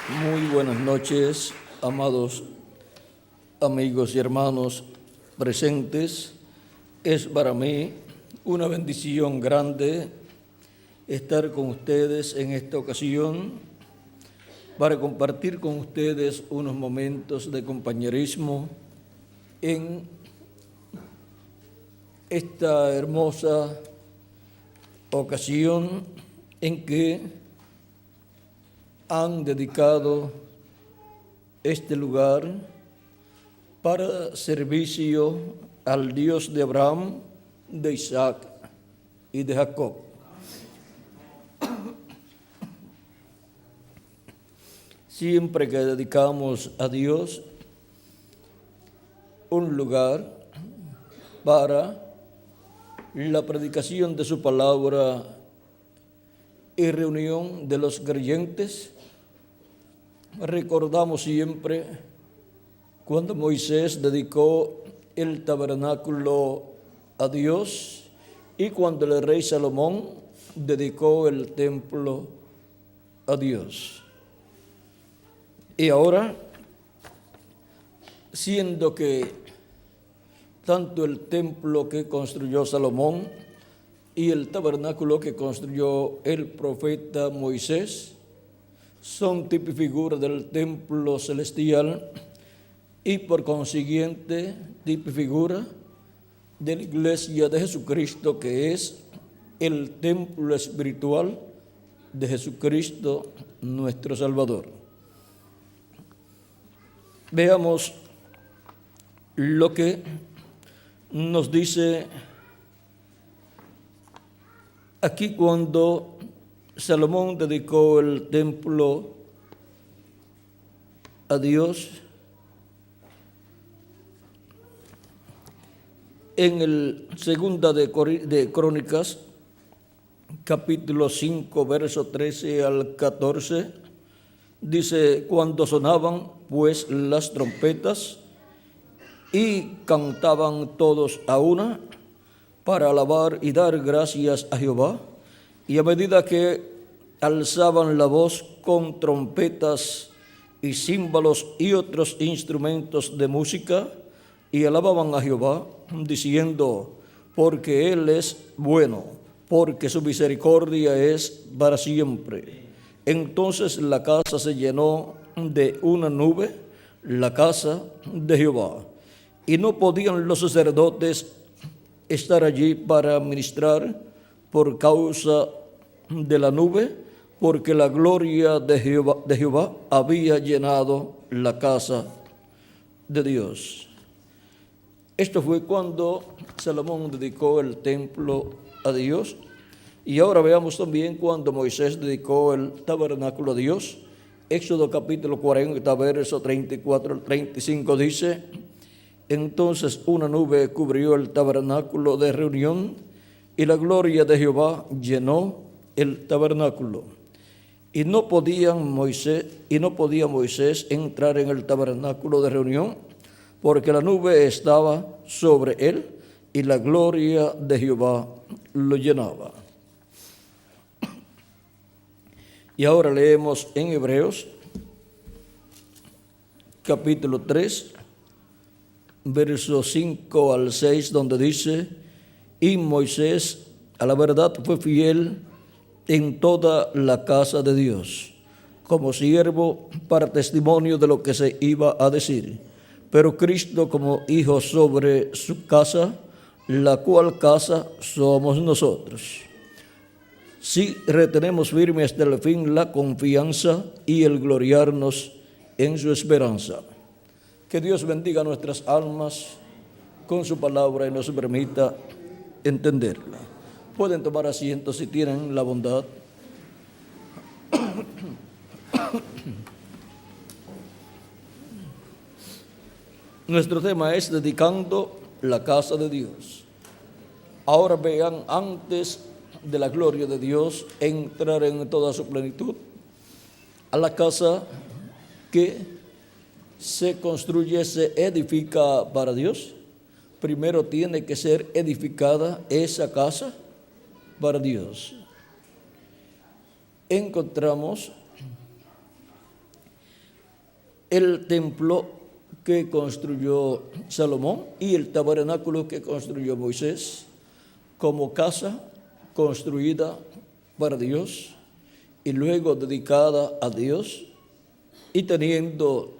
Muy buenas noches, amados amigos y hermanos presentes. Es para mí una bendición grande estar con ustedes en esta ocasión para compartir con ustedes unos momentos de compañerismo en esta hermosa ocasión en que han dedicado este lugar para servicio al Dios de Abraham, de Isaac y de Jacob. Siempre que dedicamos a Dios un lugar para la predicación de su palabra y reunión de los creyentes, recordamos siempre cuando Moisés dedicó el tabernáculo a Dios y cuando el rey Salomón dedicó el templo a Dios. Y ahora, siendo que tanto el templo que construyó Salomón y el tabernáculo que construyó el profeta Moisés son tipo y figura del templo celestial y por consiguiente tipo y figura de la iglesia de Jesucristo, que es el templo espiritual de Jesucristo nuestro Salvador. Veamos lo que nos dice aquí cuando Salomón dedicó el templo a Dios. En el segunda de Crónicas, capítulo 5, verso 13 al 14, dice: cuando sonaban pues las trompetas y cantaban todos a una para alabar y dar gracias a Jehová, y a medida que alzaban la voz con trompetas y címbalos y otros instrumentos de música, y alababan a Jehová, diciendo: porque Él es bueno, porque su misericordia es para siempre. Entonces la casa se llenó de una nube, la casa de Jehová, y no podían los sacerdotes estar allí para ministrar por causa de la nube, porque la gloria de Jehová había llenado la casa de Dios. Esto fue cuando Salomón dedicó el templo a Dios. Y ahora veamos también cuando Moisés dedicó el tabernáculo a Dios. Éxodo capítulo 40, verso 34 al 35 dice: entonces una nube cubrió el tabernáculo de reunión, y la gloria de Jehová llenó el tabernáculo. Y no podía Moisés entrar en el tabernáculo de reunión, porque la nube estaba sobre él, y la gloria de Jehová lo llenaba. Y ahora leemos en Hebreos, capítulo 3, versos 5 al 6, donde dice: y Moisés a la verdad fue fiel en toda la casa de Dios, como siervo para testimonio de lo que se iba a decir, pero Cristo como hijo sobre su casa, la cual casa somos nosotros, si retenemos firme hasta el fin la confianza y el gloriarnos en su esperanza. Que Dios bendiga nuestras almas con su palabra y nos permita entenderla. Pueden tomar asiento si tienen la bondad. Nuestro tema es dedicando la casa de Dios. Ahora vean, antes de la gloria de Dios entrar en toda su plenitud, a la casa que se construye, se edifica para Dios, primero tiene que ser edificada esa casa para Dios. Encontramos el templo que construyó Salomón y el tabernáculo que construyó Moisés como casa construida para Dios y luego dedicada a Dios y teniendo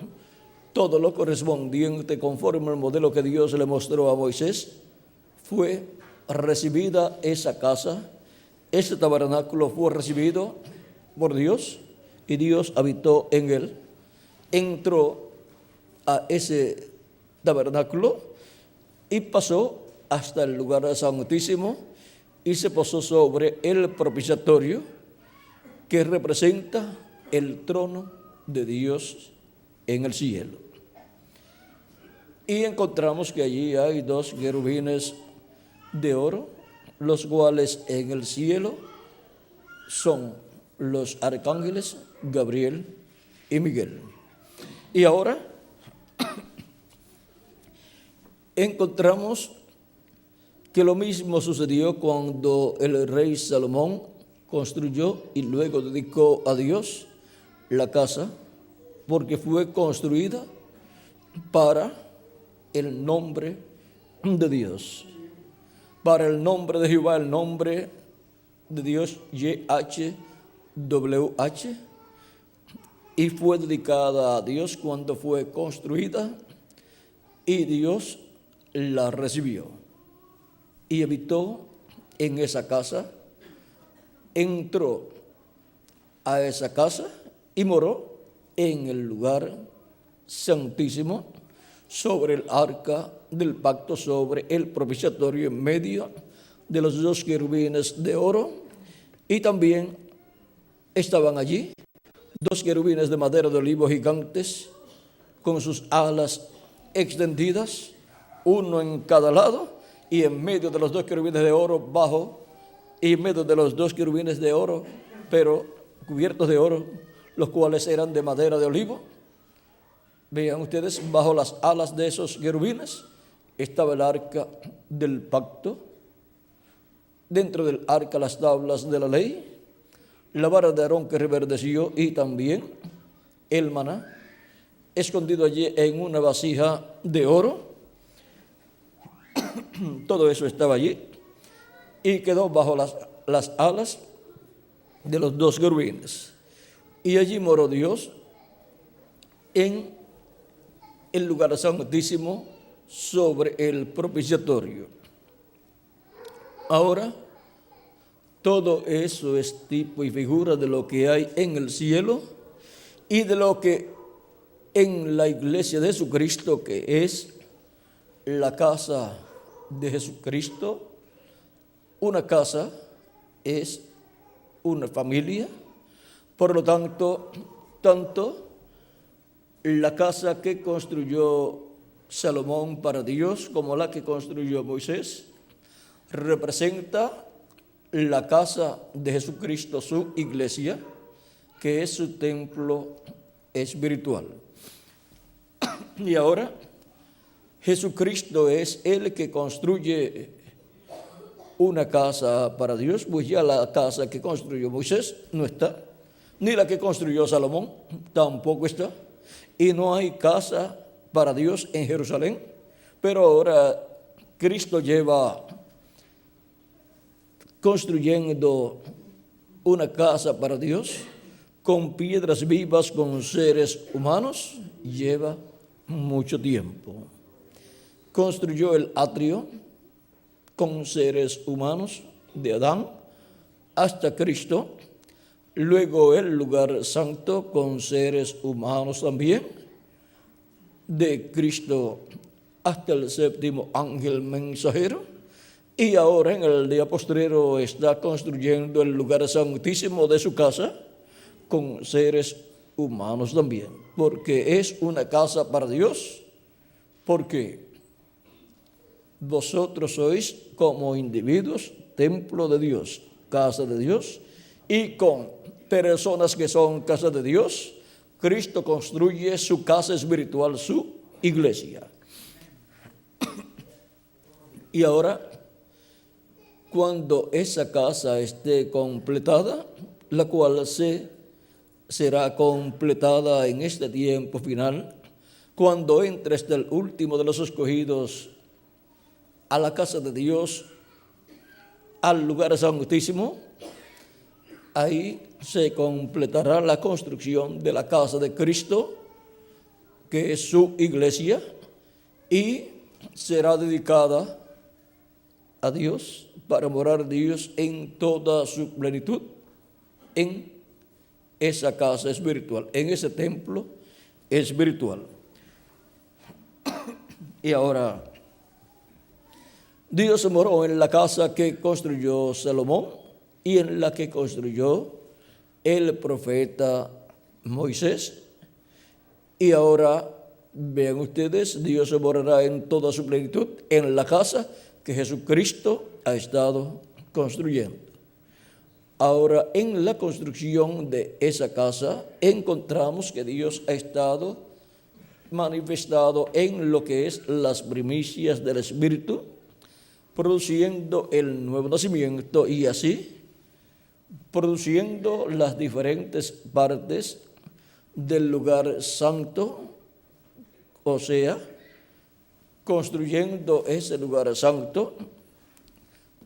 todo lo correspondiente conforme al modelo que Dios le mostró a Moisés, fue recibida esa casa, ese tabernáculo fue recibido por Dios y Dios habitó en él, entró a ese tabernáculo y pasó hasta el lugar santísimo y se posó sobre el propiciatorio que representa el trono de Dios en el cielo. Y encontramos que allí hay 2 querubines de oro, los cuales en el cielo son los arcángeles Gabriel y Miguel. Y ahora encontramos que lo mismo sucedió cuando el rey Salomón construyó y luego dedicó a Dios la casa, porque fue construida para el nombre de Dios, para el nombre de Jehová, el nombre de Dios YHWH, y fue dedicada a Dios cuando fue construida y Dios la recibió y habitó en esa casa, entró a esa casa y moró en el lugar santísimo sobre el arca del pacto, sobre el propiciatorio en medio de los 2 querubines de oro, y también estaban allí 2 querubines de madera de olivo gigantes con sus alas extendidas, uno en cada lado, y en medio de los 2 querubines de oro bajo, y en medio de los 2 querubines de oro, pero cubiertos de oro, los cuales eran de madera de olivo. Vean ustedes, bajo las alas de esos querubines estaba el arca del pacto, dentro del arca las tablas de la ley, la vara de Aarón que reverdeció y también el maná, escondido allí en una vasija de oro. Todo eso estaba allí y quedó bajo las alas de los 2 querubines. Y allí moró Dios en el lugar santísimo sobre el propiciatorio. Ahora, todo eso es tipo y figura de lo que hay en el cielo y de lo que en la iglesia de Jesucristo, que es la casa de Jesucristo. Una casa es una familia, por lo tanto, tanto la casa que construyó Salomón para Dios como la que construyó Moisés representa la casa de Jesucristo, su iglesia, que es su templo espiritual. Y ahora Jesucristo es el que construye una casa para Dios, pues ya la casa que construyó Moisés no está, ni la que construyó Salomón tampoco está, y no hay casa para Dios en Jerusalén, pero ahora Cristo lleva construyendo una casa para Dios con piedras vivas, con seres humanos, lleva mucho tiempo. Construyó el atrio con seres humanos de Adán hasta Cristo, luego el lugar santo con seres humanos también, de Cristo hasta el 7º ángel mensajero, y ahora en el día postrero está construyendo el lugar santísimo de su casa con seres humanos también, porque es una casa para Dios, porque vosotros sois como individuos templo de Dios, casa de Dios, y con personas que son casa de Dios, Cristo construye su casa espiritual, su iglesia. Y ahora, cuando esa casa esté completada, la cual se será completada en este tiempo final, cuando entres del último de los escogidos a la casa de Dios, al lugar santísimo. Ahí se completará la construcción de la casa de Cristo, que es su iglesia, y será dedicada a Dios para morar Dios en toda su plenitud en esa casa espiritual, en ese templo espiritual. Y ahora, Dios moró en la casa que construyó Salomón y en la que construyó el profeta Moisés. Y ahora, vean ustedes, Dios morará en toda su plenitud en la casa que Jesucristo ha estado construyendo. Ahora, en la construcción de esa casa, encontramos que Dios ha estado manifestado en lo que es las primicias del Espíritu, produciendo el nuevo nacimiento y así produciendo las diferentes partes del lugar santo, o sea, construyendo ese lugar santo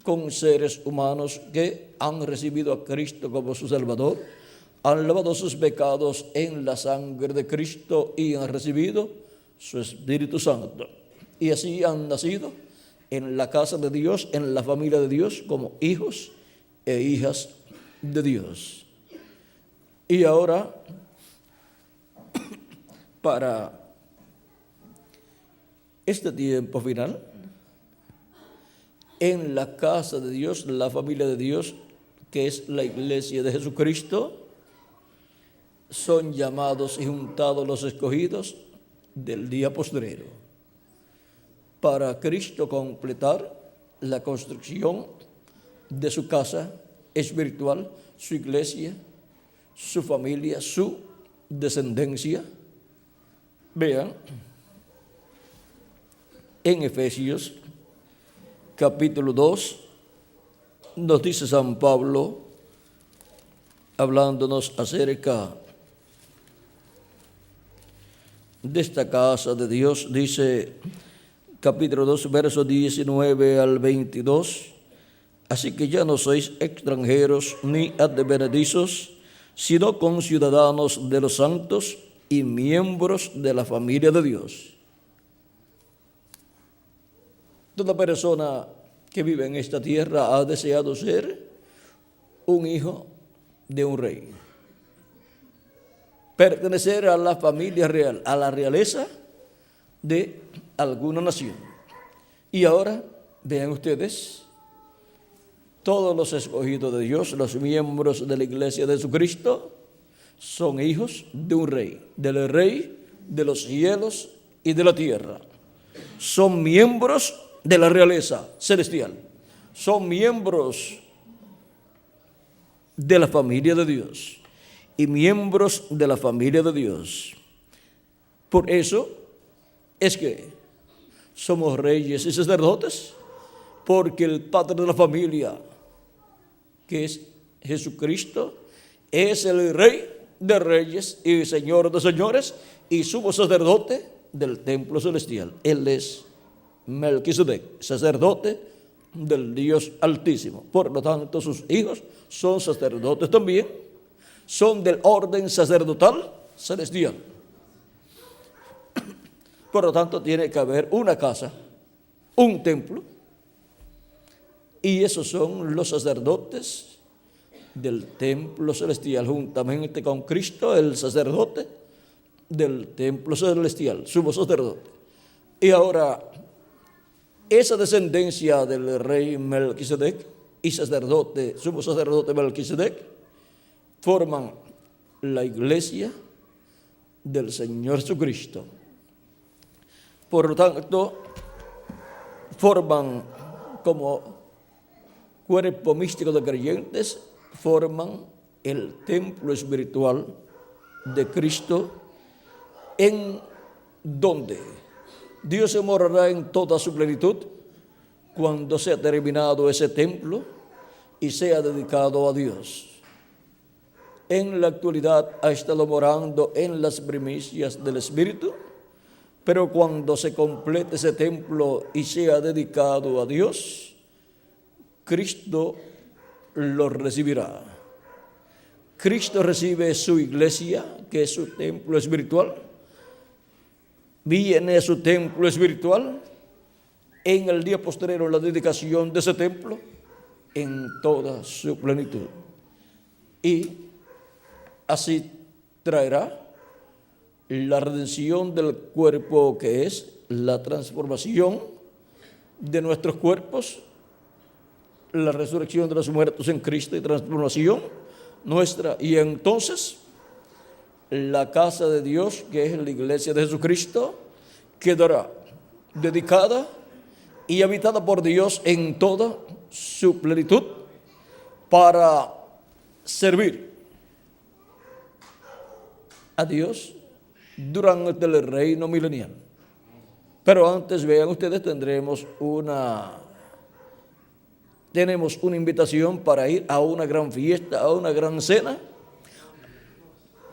con seres humanos que han recibido a Cristo como su Salvador, han lavado sus pecados en la sangre de Cristo y han recibido su Espíritu Santo. Y así han nacido en la casa de Dios, en la familia de Dios, como hijos e hijas de Dios. Y ahora, para este tiempo final, en la casa de Dios, la familia de Dios, que es la iglesia de Jesucristo, son llamados y juntados los escogidos del día postrero, para Cristo completar la construcción de su casa espiritual, su iglesia, su familia, su descendencia. Vean, en Efesios capítulo 2, nos dice San Pablo, hablándonos acerca de esta casa de Dios, dice capítulo 2, versos 19 al 22, así que ya no sois extranjeros ni advenedizos, sino conciudadanos de los santos y miembros de la familia de Dios. Toda persona que vive en esta tierra ha deseado ser un hijo de un rey, pertenecer a la familia real, a la realeza de alguna nación. Y ahora, vean ustedes, todos los escogidos de Dios, los miembros de la iglesia de Jesucristo, son hijos de un rey, del rey de los cielos y de la tierra. Son miembros de la realeza celestial. Son miembros de la familia de Dios y miembros de la familia de Dios. Por eso es que somos reyes y sacerdotes, porque el padre de la familia, que es Jesucristo, es el rey de reyes y señor de señores y sumo sacerdote del templo celestial. Él es Melquisedec, sacerdote del Dios Altísimo. Por lo tanto, sus hijos son sacerdotes también, son del orden sacerdotal celestial. Por lo tanto, tiene que haber una casa, un templo, y esos son los sacerdotes del templo celestial, juntamente con Cristo, el sacerdote del templo celestial, sumo sacerdote. Y ahora, esa descendencia del rey Melquisedec y sacerdote, sumo sacerdote Melquisedec, forman la iglesia del Señor Jesucristo. Por lo tanto, forman como cuerpo místico de creyentes, forman el templo espiritual de Cristo, en donde Dios se morará en toda su plenitud cuando sea terminado ese templo y sea dedicado a Dios. en la actualidad ha estado morando en las primicias del Espíritu, pero cuando se complete ese templo y sea dedicado a Dios, Cristo lo recibirá. Cristo recibe su iglesia, que es su templo espiritual, viene a su templo espiritual en el día posterior, la dedicación de ese templo en toda su plenitud. Y así traerá la redención del cuerpo, que es la transformación de nuestros cuerpos, la resurrección de los muertos en Cristo y transformación nuestra. Y entonces la casa de Dios, que es la iglesia de Jesucristo, quedará dedicada y habitada por Dios en toda su plenitud para servir a Dios durante el reino milenial. Pero antes, vean ustedes, tenemos una invitación para ir a una gran fiesta, a una gran cena,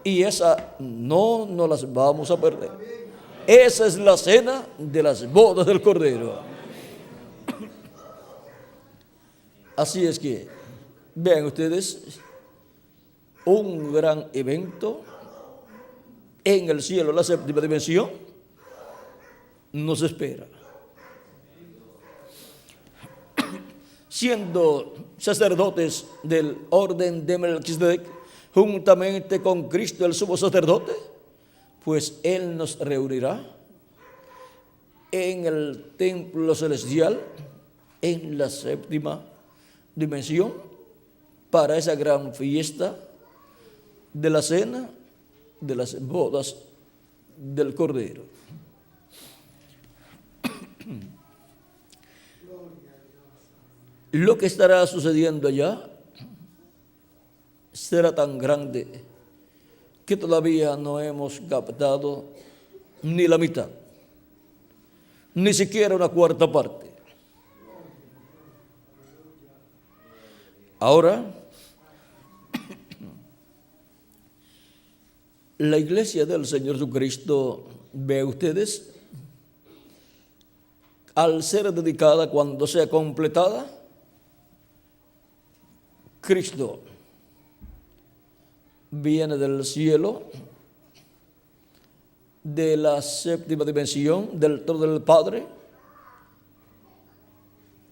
y esa no nos las vamos a perder. Esa es la cena de las bodas del Cordero. Así es que, vean ustedes, un gran evento en el cielo, la séptima dimensión, nos espera. Siendo sacerdotes del orden de Melquisedec, juntamente con Cristo el sumo sacerdote, pues Él nos reunirá en el templo celestial, en la séptima dimensión, para esa gran fiesta de la cena de las bodas del Cordero. Lo que estará sucediendo allá será tan grande que todavía no hemos captado ni la mitad, ni siquiera una cuarta parte. Ahora, la iglesia del Señor Jesucristo, vean ustedes, al ser dedicada, cuando sea completada, Cristo viene del cielo, de la séptima dimensión, del trono del Padre,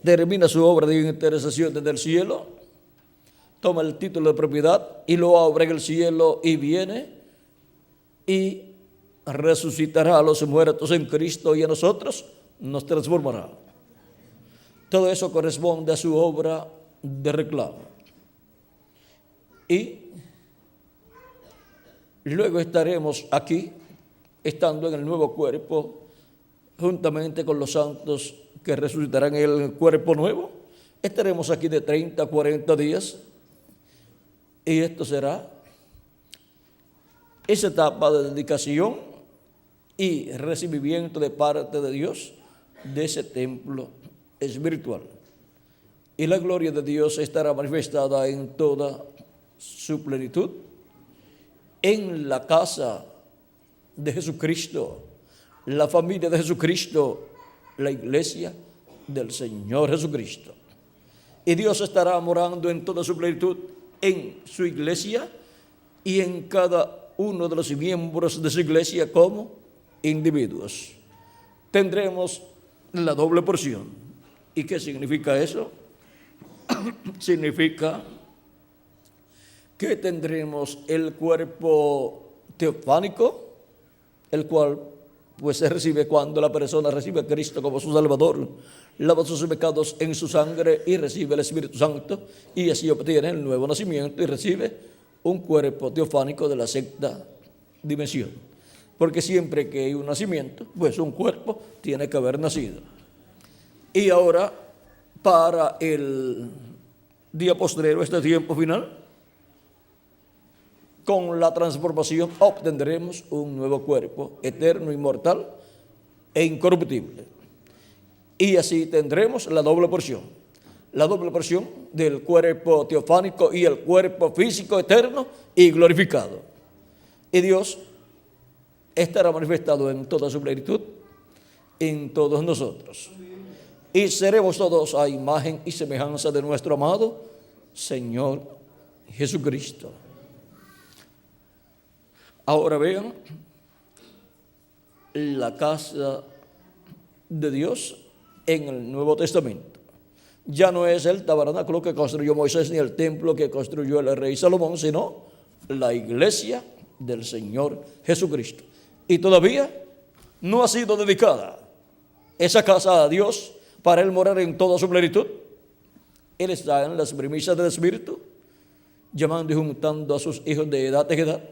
termina su obra de intercesión desde el cielo, toma el título de propiedad y lo abre en el cielo y viene y resucitará a los muertos en Cristo y a nosotros nos transformará. Todo eso corresponde a su obra de reclamo. Y luego estaremos aquí, estando en el nuevo cuerpo, juntamente con los santos que resucitarán en el cuerpo nuevo. Estaremos aquí de 30 a 40 días. Y esto será esa etapa de dedicación y recibimiento de parte de Dios de ese templo espiritual. Y la gloria de Dios estará manifestada en toda su plenitud en la casa de Jesucristo, la familia de Jesucristo, la iglesia del Señor Jesucristo. Y Dios estará morando en toda su plenitud en su iglesia y en cada uno de los miembros de su iglesia como individuos. Tendremos la doble porción. ¿Y qué significa eso? Significa que tendremos el cuerpo teofánico, el cual pues se recibe cuando la persona recibe a Cristo como su Salvador, lava sus pecados en su sangre y recibe el Espíritu Santo, y así obtiene el nuevo nacimiento y recibe un cuerpo teofánico de la sexta dimensión. Porque siempre que hay un nacimiento, pues un cuerpo tiene que haber nacido. Y ahora, para el día postrero, este tiempo final, con la transformación obtendremos un nuevo cuerpo eterno, inmortal e incorruptible. Y así tendremos la doble porción. la doble porción del cuerpo teofánico y el cuerpo físico eterno y glorificado. Y Dios estará manifestado en toda su plenitud en todos nosotros. Y seremos todos a imagen y semejanza de nuestro amado Señor Jesucristo. Ahora vean la casa de Dios en el Nuevo Testamento. Ya no es el tabernáculo que construyó Moisés ni el templo que construyó el rey Salomón, sino la iglesia del Señor Jesucristo. Y todavía no ha sido dedicada esa casa a Dios para Él morar en toda su plenitud. Él está en las primicias del Espíritu, llamando y juntando a sus hijos de edad en edad,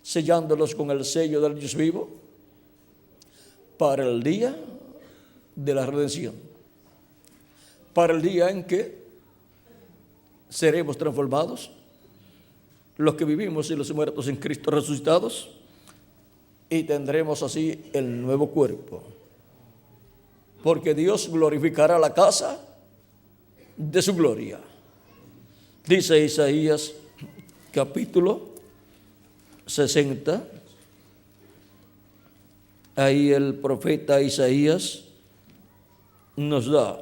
sellándolos con el sello del Dios vivo para el día de la redención, para el día en que seremos transformados, los que vivimos y los muertos en Cristo resucitados, y tendremos así el nuevo cuerpo, porque Dios glorificará la casa de su gloria. Dice Isaías capítulo 60, ahí el profeta Isaías nos da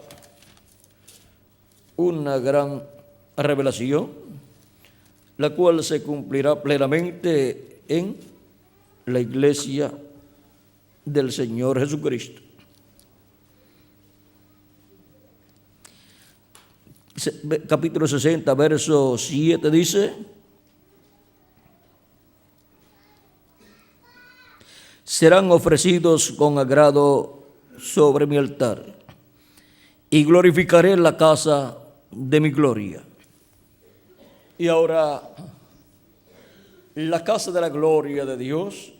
una gran revelación, la cual se cumplirá plenamente en la iglesia del Señor Jesucristo. Capítulo 60, verso 7 dice: serán ofrecidos con agrado sobre mi altar, y glorificaré la casa de mi gloria. Y ahora, la casa de la gloria de Dios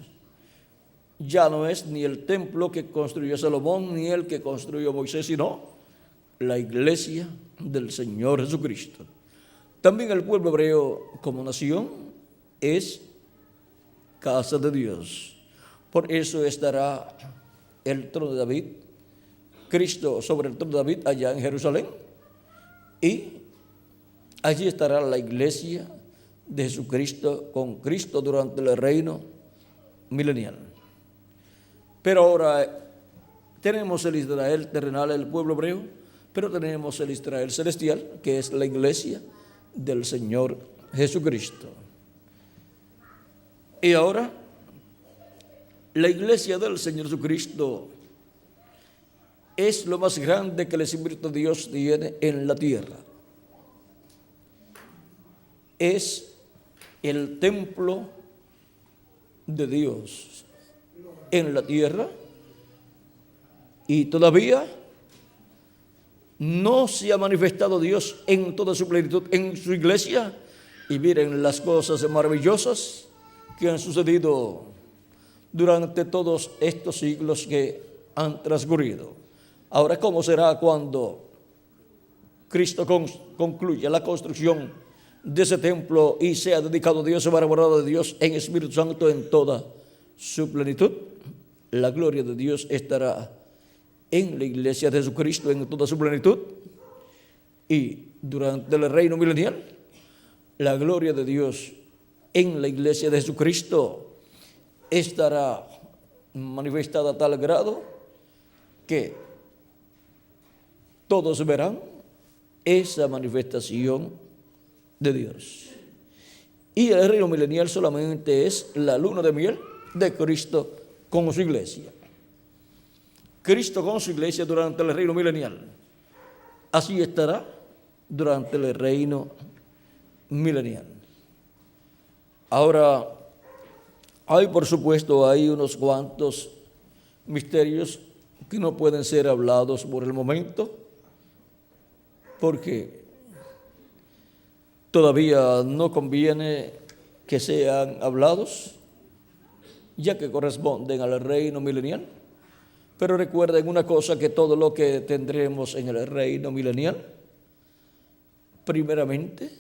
ya no es ni el templo que construyó Salomón, ni el que construyó Moisés, sino la iglesia del Señor Jesucristo. También el pueblo hebreo como nación es casa de Dios. Por eso estará el trono de David, Cristo sobre el trono de David allá en Jerusalén, y allí estará la iglesia de Jesucristo con Cristo durante el reino milenial. Pero ahora tenemos el Israel terrenal, el pueblo hebreo, pero tenemos el Israel celestial, que es la iglesia del Señor Jesucristo. Y ahora, la iglesia del Señor Jesucristo es lo más grande que el Espíritu de Dios tiene en la tierra. Es el templo de Dios en la tierra, y todavía no se ha manifestado Dios en toda su plenitud en su iglesia. Y miren las cosas maravillosas que han sucedido durante todos estos siglos que han transcurrido. Ahora, ¿cómo será cuando Cristo concluya la construcción de ese templo y sea dedicado a Dios, se va a morada de Dios en Espíritu Santo en toda su plenitud? La gloria de Dios estará en la iglesia de Jesucristo en toda su plenitud, y durante el reino milenial la gloria de Dios en la iglesia de Jesucristo estará manifestada a tal grado que todos verán esa manifestación de Dios. Y el reino milenial solamente es la luna de miel de Cristo con su iglesia. Cristo con su iglesia durante el reino milenial. Así estará durante el reino milenial. Ahora, por supuesto, hay unos cuantos misterios que no pueden ser hablados por el momento, porque todavía no conviene que sean hablados, ya que corresponden al reino milenial. Pero recuerden una cosa, que todo lo que tendremos en el reino milenial, primeramente,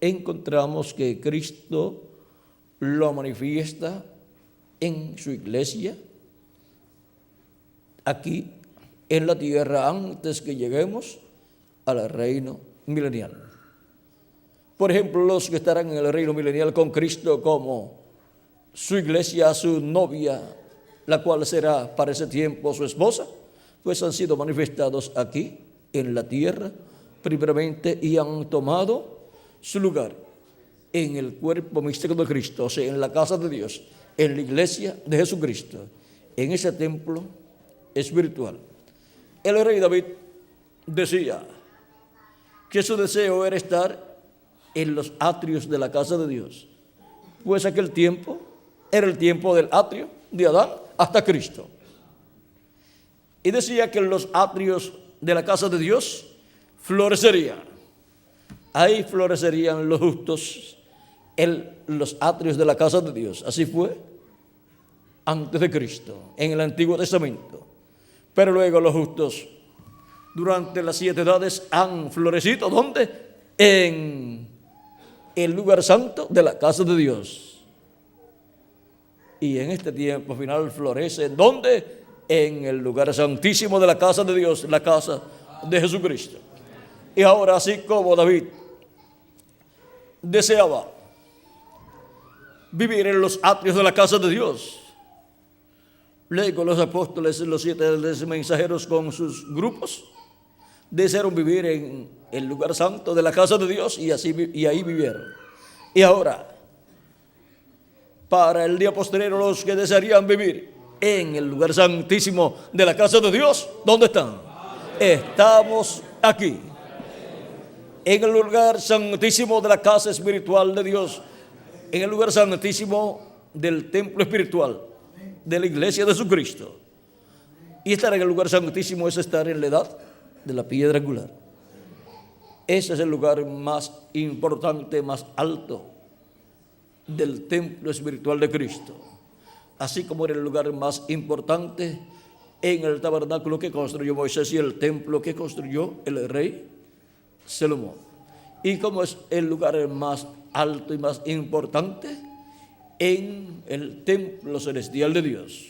encontramos que Cristo lo manifiesta en su iglesia, aquí en la tierra, antes que lleguemos al reino milenial. Por ejemplo, los que estarán en el reino milenial con Cristo como su iglesia, su novia, la cual será para ese tiempo su esposa, pues han sido manifestados aquí en la tierra primeramente y han tomado su lugar en el cuerpo místico de Cristo, o sea, en la casa de Dios, en la iglesia de Jesucristo, en ese templo espiritual. El rey David decía que su deseo era estar en los atrios de la casa de Dios, pues aquel tiempo era el tiempo del atrio de Adán hasta Cristo. Y decía que los atrios de la casa de Dios florecerían. Ahí florecerían los justos en los atrios de la casa de Dios. Así fue antes de Cristo, en el Antiguo Testamento. Pero luego los justos durante las 7 edades han florecido. ¿Dónde? En el lugar santo de la casa de Dios. Y en este tiempo final florece, ¿dónde? En el lugar santísimo de la casa de Dios, la casa de Jesucristo. Y ahora, así como David deseaba vivir en los atrios de la casa de Dios, luego los apóstoles, los 7 mensajeros con sus grupos, desearon vivir en el lugar santo de la casa de Dios y ahí vivieron. Y ahora, para el día posterior, los que desearían vivir en el lugar santísimo de la casa de Dios, ¿dónde están? Estamos aquí, en el lugar santísimo de la casa espiritual de Dios, en el lugar santísimo del templo espiritual de la iglesia de Jesucristo. Y estar en el lugar santísimo es estar en la edad de la piedra angular. Ese es el lugar más importante, más alto del templo espiritual de Cristo. Así como era el lugar más importante en el tabernáculo que construyó Moisés y el templo que construyó el rey Salomón. Y como es el lugar más alto y más importante en el templo celestial de Dios,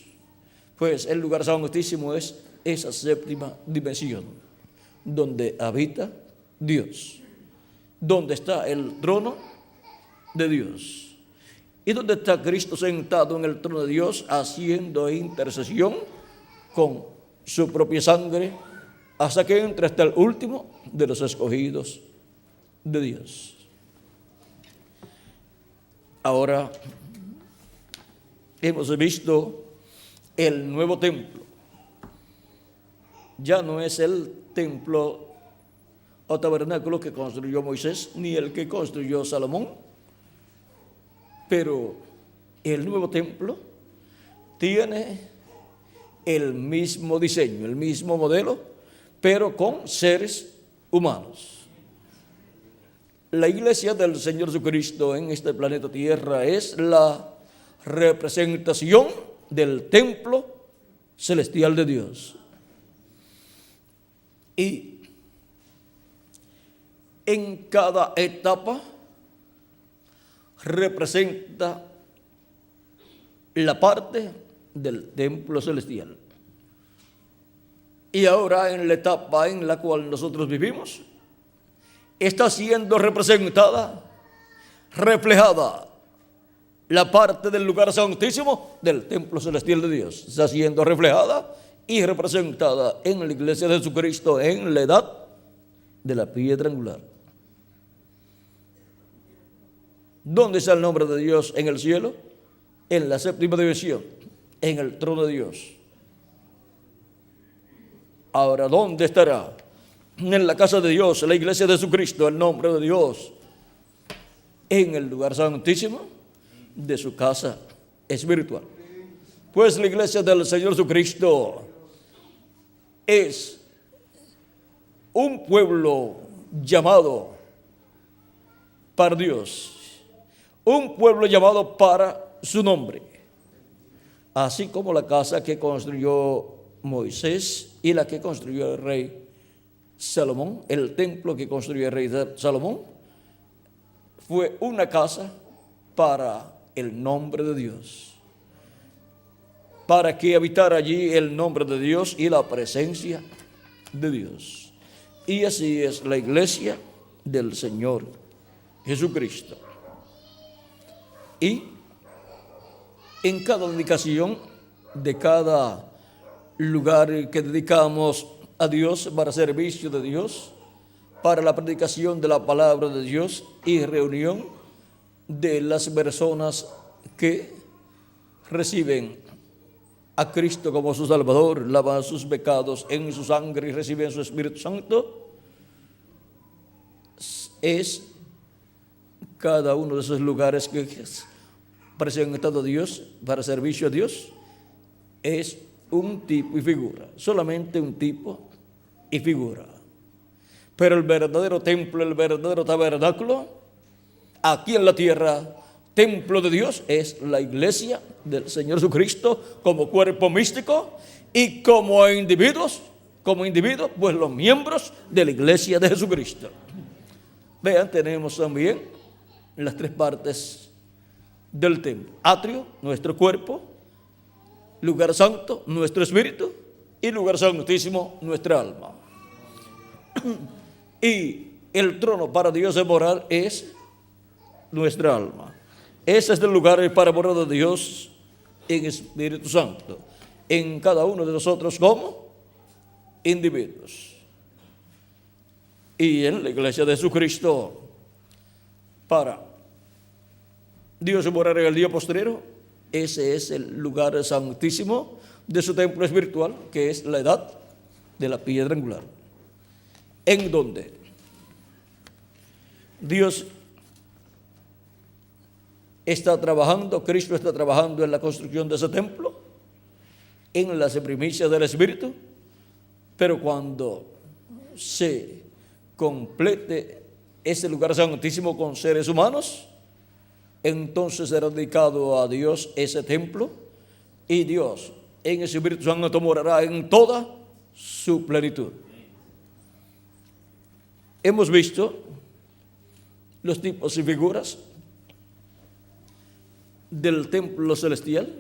pues el lugar santísimo es esa 7ª dimensión donde habita Dios, donde está el trono de Dios y donde está Cristo sentado en el trono de Dios haciendo intercesión con su propia sangre hasta que entre hasta el último de los escogidos de Dios. Ahora hemos visto el nuevo templo. Ya no es el templo o tabernáculo que construyó Moisés ni el que construyó Salomón, pero el nuevo templo tiene el mismo diseño, el mismo modelo, pero con seres humanos. La iglesia del Señor Jesucristo en este planeta Tierra es la representación del templo celestial de Dios. Y en cada etapa representa la parte del templo celestial. Y ahora en la etapa en la cual nosotros vivimos, está siendo representada, reflejada la parte del lugar santísimo del templo celestial de Dios. Está siendo reflejada y representada en la iglesia de Jesucristo en la edad de la piedra angular. ¿Dónde está el nombre de Dios en el cielo? En la 7ª dimensión, en el trono de Dios. Ahora, ¿dónde estará? En la casa de Dios, en la iglesia de Jesucristo, el nombre de Dios, en el lugar santísimo de su casa espiritual. Pues la iglesia del Señor Jesucristo es un pueblo llamado para Dios, un pueblo llamado para su nombre, así como la casa que construyó Moisés y la que construyó el rey Salomón, el templo que construyó el rey Salomón, fue una casa para el nombre de Dios, para que habitara allí el nombre de Dios y la presencia de Dios. Y así es la iglesia del Señor Jesucristo. Y en cada dedicación de cada lugar que dedicamos a Dios para servicio de Dios, para la predicación de la palabra de Dios y reunión de las personas que reciben a Cristo como su Salvador, lavan sus pecados en su sangre y reciben su Espíritu Santo, es cada uno de esos lugares que presentado a Dios para servicio a Dios, es un tipo y figura, solamente un tipo y figura. Pero el verdadero templo, el verdadero tabernáculo, aquí en la tierra, templo de Dios, es la iglesia del Señor Jesucristo como cuerpo místico y como individuos, pues los miembros de la iglesia de Jesucristo. Vean, tenemos también las tres partes del templo: atrio, nuestro cuerpo; lugar santo, nuestro espíritu; y lugar santísimo, nuestra alma. Y el trono para Dios de morar es nuestra alma. Ese es el lugar para morar de Dios en Espíritu Santo, en cada uno de nosotros como individuos. Y en la iglesia de Jesucristo, para Dios morar en el día postrero, ese es el lugar santísimo de su templo espiritual, que es la edad de la piedra angular, en donde Dios está trabajando, Cristo está trabajando en la construcción de ese templo, en las primicias del Espíritu, pero cuando se complete ese lugar santísimo con seres humanos, entonces será dedicado a Dios ese templo, y Dios en el Espíritu Santo morará en toda su plenitud. Hemos visto los tipos y figuras del templo celestial,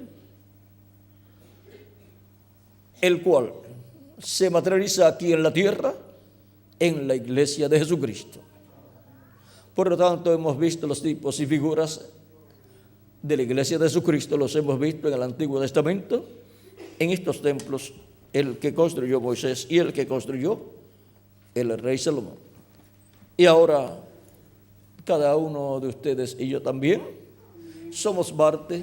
el cual se materializa aquí en la tierra, en la iglesia de Jesucristo. Por lo tanto, hemos visto los tipos y figuras de la iglesia de Jesucristo, los hemos visto en el Antiguo Testamento, en estos templos, el que construyó Moisés y el que construyó el rey Salomón. Y ahora, cada uno de ustedes y yo también somos parte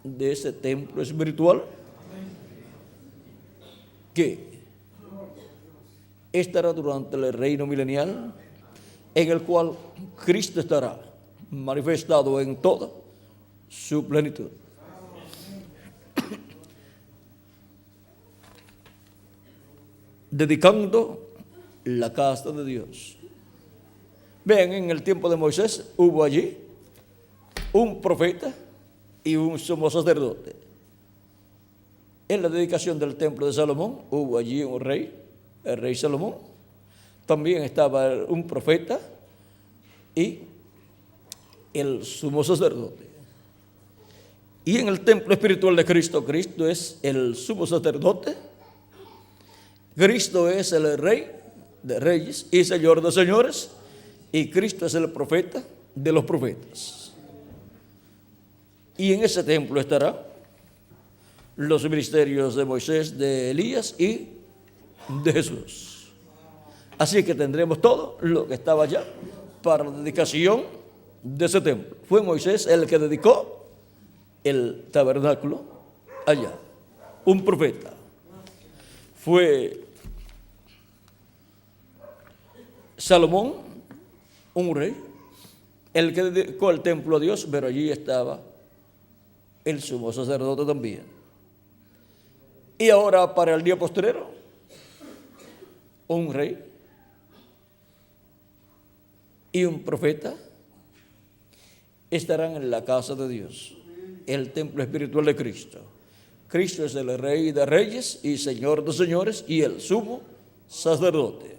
de ese templo espiritual que estará durante el reino milenial, en el cual Cristo estará manifestado en toda su plenitud. Dedicando la casa de Dios. Vean, en el tiempo de Moisés hubo allí un profeta y un sumo sacerdote. En la dedicación del templo de Salomón hubo allí un rey, el rey Salomón. También estaba un profeta y el sumo sacerdote. Y en el templo espiritual de Cristo, Cristo es el sumo sacerdote, Cristo es el rey de reyes y señor de señores, y Cristo es el profeta de los profetas. Y en ese templo estarán los ministerios de Moisés, de Elías y de Jesús. Así que tendremos todo lo que estaba allá para la dedicación de ese templo. Fue Moisés el que dedicó el tabernáculo allá, un profeta. Fue Salomón, un rey, el que dedicó el templo a Dios, pero allí estaba el sumo sacerdote también. Y ahora, para el día postrero, un rey y un profeta estarán en la casa de Dios, el templo espiritual de Cristo. Cristo es el Rey de reyes y Señor de señores y el sumo sacerdote,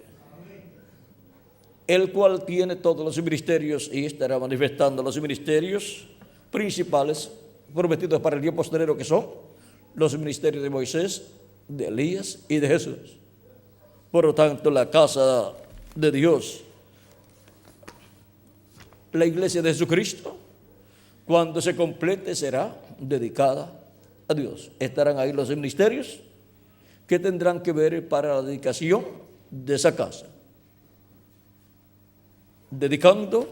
el cual tiene todos los ministerios y estará manifestando los ministerios principales prometidos para el día postrero, que son los ministerios de Moisés, de Elías y de Jesús. Por lo tanto, la casa de Dios. La iglesia de Jesucristo, cuando se complete, será dedicada a Dios. Estarán ahí los ministerios que tendrán que ver para la dedicación de esa casa. Dedicando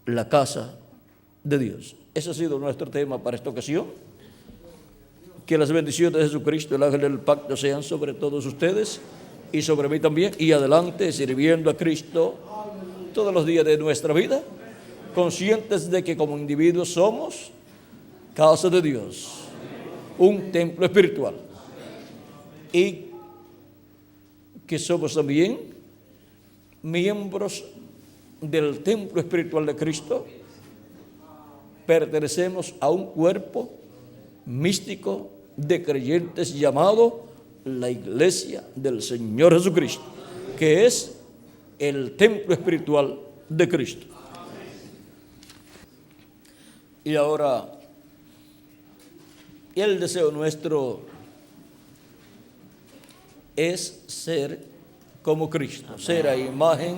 la casa de Dios. Ese ha sido nuestro tema para esta ocasión. Que las bendiciones de Jesucristo, el ángel del pacto, sean sobre todos ustedes y sobre mí también, y adelante sirviendo a Cristo todos los días de nuestra vida, conscientes de que como individuos somos casa de Dios, un templo espiritual, y que somos también miembros del templo espiritual de Cristo. Pertenecemos a un cuerpo místico de creyentes llamado la Iglesia del Señor Jesucristo, que es el templo espiritual de Cristo. Y ahora, el deseo nuestro es ser como Cristo, amén, ser a imagen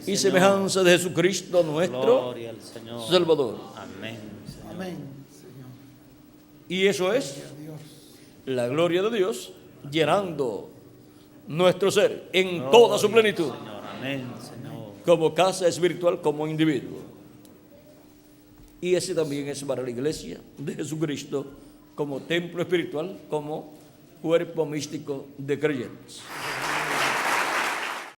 y semejanza de Jesucristo, nuestro Salvador. Amén. Amén, Señor. Y eso es la gloria de Dios llenando nuestro ser en toda su plenitud. Señor. Amén, Señor. Como casa espiritual, como individuo. Y ese también es para la iglesia de Jesucristo como templo espiritual, como cuerpo místico de creyentes.